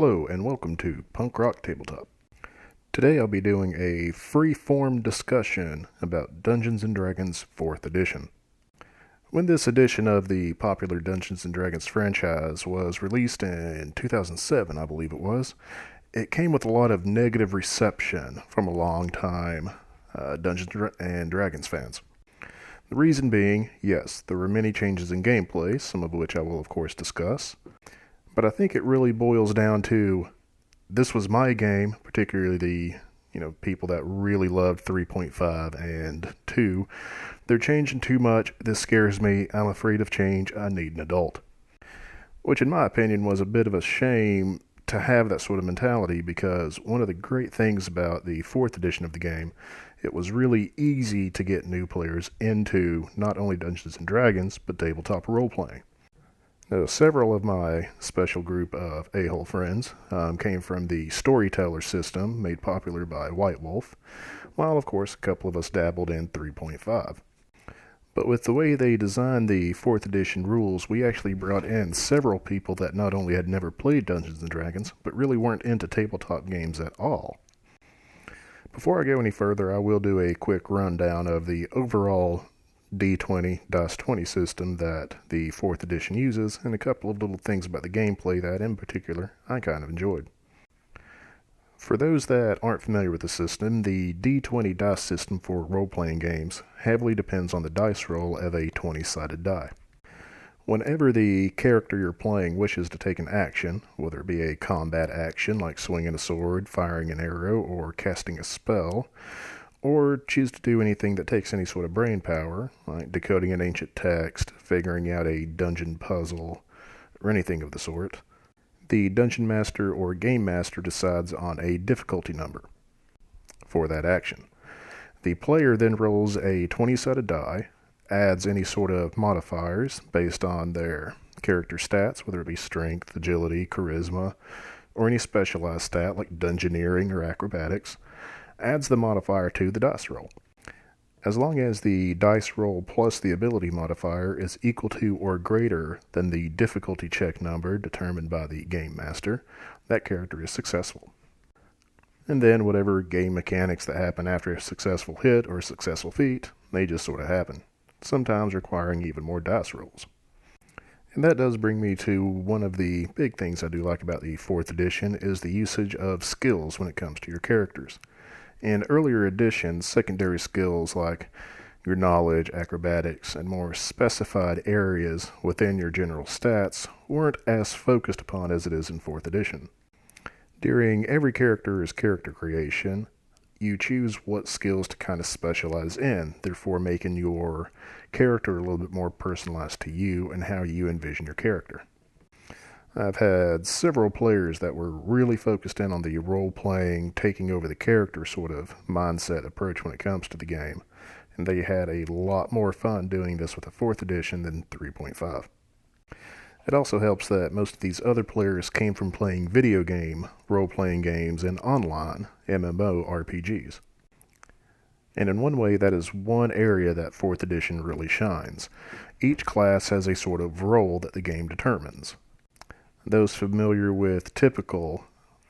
Hello and welcome to Punk Rock Tabletop. Today I'll be doing a free-form discussion about Dungeons & Dragons 4th Edition. When this edition of the popular Dungeons & Dragons franchise was released in 2007, I believe it was, it came with a lot of negative reception from a long-time Dungeons & Dragons fans. The reason being, yes, there were many changes in gameplay, some of which I will of course discuss. But I think it really boils down to, this was my game, particularly the people that really loved 3.5 and 2. They're changing too much. This scares me. I'm afraid of change. I need an adult. Which in my opinion was a bit of a shame to have that sort of mentality, because one of the great things about the 4th edition of the game, it was really easy to get new players into not only Dungeons & Dragons, but tabletop role-playing. Now, several of my special group of a-hole friends came from the storyteller system made popular by White Wolf, while of course a couple of us dabbled in 3.5. But with the way they designed the 4th edition rules, we actually brought in several people that not only had never played Dungeons & Dragons, but really weren't into tabletop games at all. Before I go any further, I will do a quick rundown of the overall D20, DICE 20 system that the 4th edition uses, and a couple of little things about the gameplay that, in particular, I kind of enjoyed. For those that aren't familiar with the system, the D20 dice system for role-playing games heavily depends on the dice roll of a 20-sided die. Whenever the character you're playing wishes to take an action, whether it be a combat action like swinging a sword, firing an arrow, or casting a spell, or choose to do anything that takes any sort of brain power, like decoding an ancient text, figuring out a dungeon puzzle, or anything of the sort, the dungeon master or game master decides on a difficulty number for that action. The player then rolls a 20-sided die, adds any sort of modifiers based on their character stats, whether it be strength, agility, charisma, or any specialized stat like dungeoneering or acrobatics, adds the modifier to the dice roll. As long as the dice roll plus the ability modifier is equal to or greater than the difficulty check number determined by the game master, that character is successful. And then whatever game mechanics that happen after a successful hit or a successful feat, they just sort of happen, sometimes requiring even more dice rolls. And that does bring me to one of the big things I do like about the 4th edition, is the usage of skills when it comes to your characters. In earlier editions, secondary skills like your knowledge, acrobatics, and more specified areas within your general stats weren't as focused upon as it is in 4th edition. During every character's character creation, you choose what skills to kind of specialize in, therefore making your character a little bit more personalized to you and how you envision your character. I've had several players that were really focused in on the role-playing, taking over the character sort of mindset approach when it comes to the game, and they had a lot more fun doing this with the 4th edition than 3.5. It also helps that most of these other players came from playing video game, role-playing games, and online MMORPGs. And in one way, that is one area that 4th edition really shines. Each class has a sort of role that the game determines. Those familiar with typical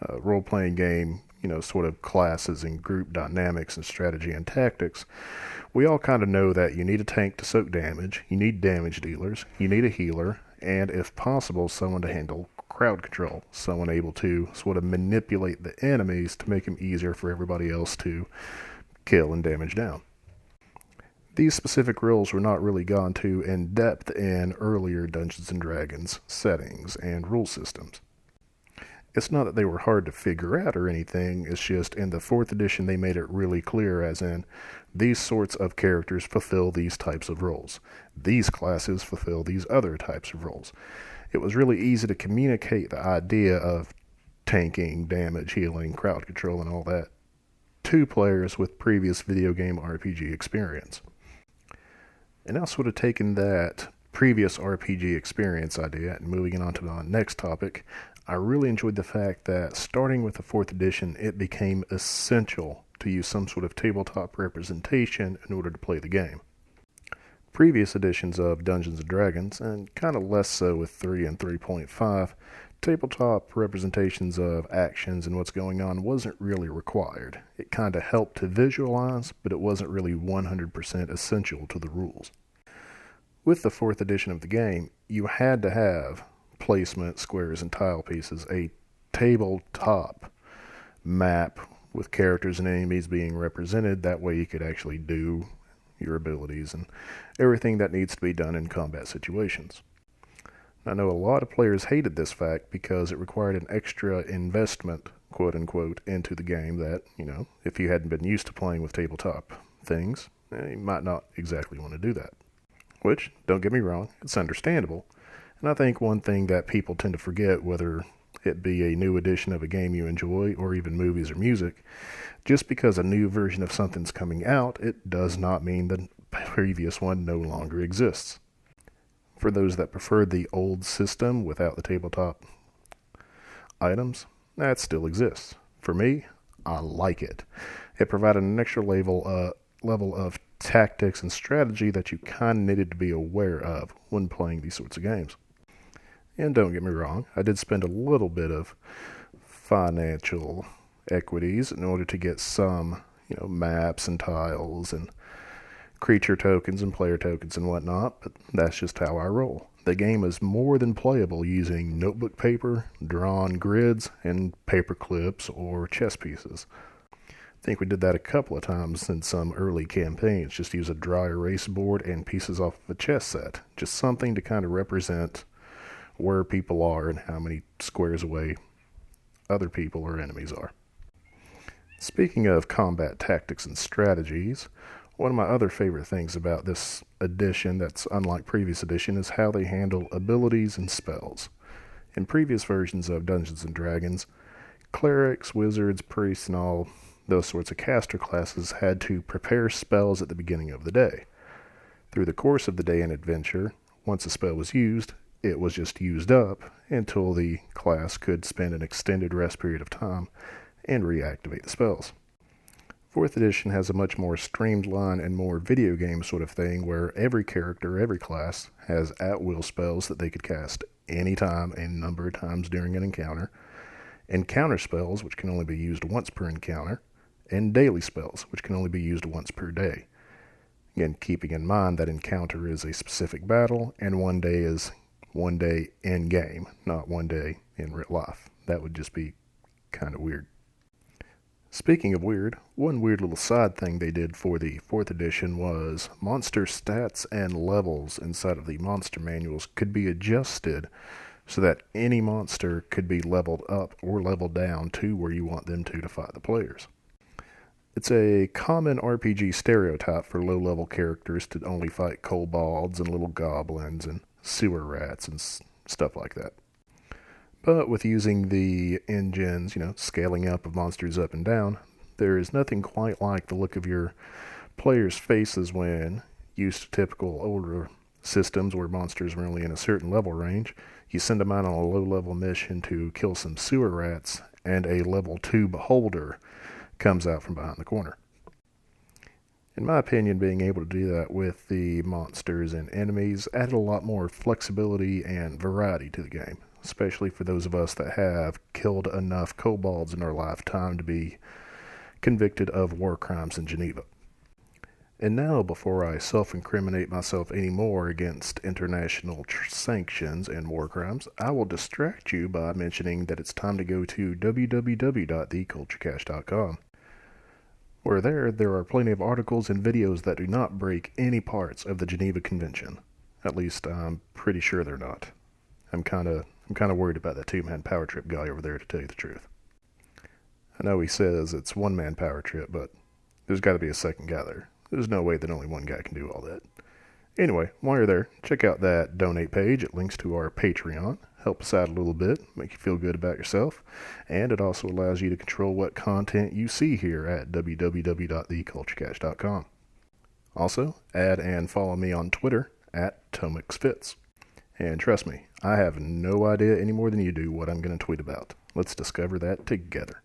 role-playing game, sort of classes and group dynamics and strategy and tactics, we all kind of know that you need a tank to soak damage, you need damage dealers, you need a healer, and if possible, someone to handle crowd control, someone able to sort of manipulate the enemies to make them easier for everybody else to kill and damage down. These specific roles were not really gone to in depth in earlier Dungeons & Dragons settings and rule systems. It's not that they were hard to figure out or anything, it's just in the 4th edition they made it really clear, as in, these sorts of characters fulfill these types of roles. These classes fulfill these other types of roles. It was really easy to communicate the idea of tanking, damage, healing, crowd control, and all that to players with previous video game RPG experience. And now sort of taking that previous RPG experience idea and moving it on to the next topic, I really enjoyed the fact that starting with the 4th edition, it became essential to use some sort of tabletop representation in order to play the game. Previous editions of Dungeons & Dragons, and kind of less so with 3 and 3.5, tabletop representations of actions and what's going on wasn't really required. It kind of helped to visualize, but it wasn't really 100% essential to the rules. With the 4th edition of the game, you had to have placement, squares, and tile pieces, a tabletop map with characters and enemies being represented. That way you could actually do your abilities and everything that needs to be done in combat situations. I know a lot of players hated this fact because it required an extra investment, quote unquote, into the game that, if you hadn't been used to playing with tabletop things, you might not exactly want to do that. Which, don't get me wrong, it's understandable. And I think one thing that people tend to forget, whether it be a new edition of a game you enjoy or even movies or music, just because a new version of something's coming out, it does not mean the previous one no longer exists. For those that prefer the old system without the tabletop items, that still exists. For me, I like it. It provided an extra level of tactics and strategy that you kind of needed to be aware of when playing these sorts of games. And don't get me wrong, I did spend a little bit of financial equities in order to get some, maps and tiles and creature tokens and player tokens and whatnot, but that's just how I roll. The game is more than playable using notebook paper, drawn grids, and paper clips or chess pieces. I think we did that a couple of times in some early campaigns, just use a dry erase board and pieces off of a chess set. Just something to kind of represent where people are and how many squares away other people or enemies are. Speaking of combat tactics and strategies, one of my other favorite things about this edition that's unlike previous edition is how they handle abilities and spells. In previous versions of Dungeons & Dragons, clerics, wizards, priests, and all those sorts of caster classes had to prepare spells at the beginning of the day. Through the course of the day and adventure, once a spell was used, it was just used up until the class could spend an extended rest period of time and reactivate the spells. 4th edition has a much more streamlined and more video game sort of thing where every character, every class, has at-will spells that they could cast anytime and a number of times during an encounter spells, which can only be used once per encounter, and daily spells, which can only be used once per day. Again, keeping in mind that encounter is a specific battle, and one day is one day in-game, not one day in real life. That would just be kind of weird. Speaking of weird, one weird little side thing they did for the 4th edition was monster stats and levels inside of the monster manuals could be adjusted so that any monster could be leveled up or leveled down to where you want them to fight the players. It's a common RPG stereotype for low-level characters to only fight kobolds and little goblins and sewer rats and stuff like that. But with using the engines, scaling up of monsters up and down, there is nothing quite like the look of your players' faces when used to typical older systems where monsters were only in a certain level range. You send them out on a low-level mission to kill some sewer rats, and a level 2 beholder comes out from behind the corner. In my opinion, being able to do that with the monsters and enemies added a lot more flexibility and variety to the game, especially for those of us that have killed enough kobolds in our lifetime to be convicted of war crimes in Geneva. And now, before I self-incriminate myself anymore against international sanctions and war crimes, I will distract you by mentioning that it's time to go to www.theculturecache.com. Where there are plenty of articles and videos that do not break any parts of the Geneva Convention. At least I'm pretty sure they're not. I'm kind of worried about that two-man power trip guy over there, to tell you the truth. I know he says it's one-man power trip, but there's got to be a second guy there. There's no way that only one guy can do all that. Anyway, while you're there, check out that donate page. It links to our Patreon. Help us out a little bit, make you feel good about yourself, and it also allows you to control what content you see here at www.theculturecache.com. Also, add and follow me on Twitter at TomixFits. And trust me, I have no idea any more than you do what I'm going to tweet about. Let's discover that together.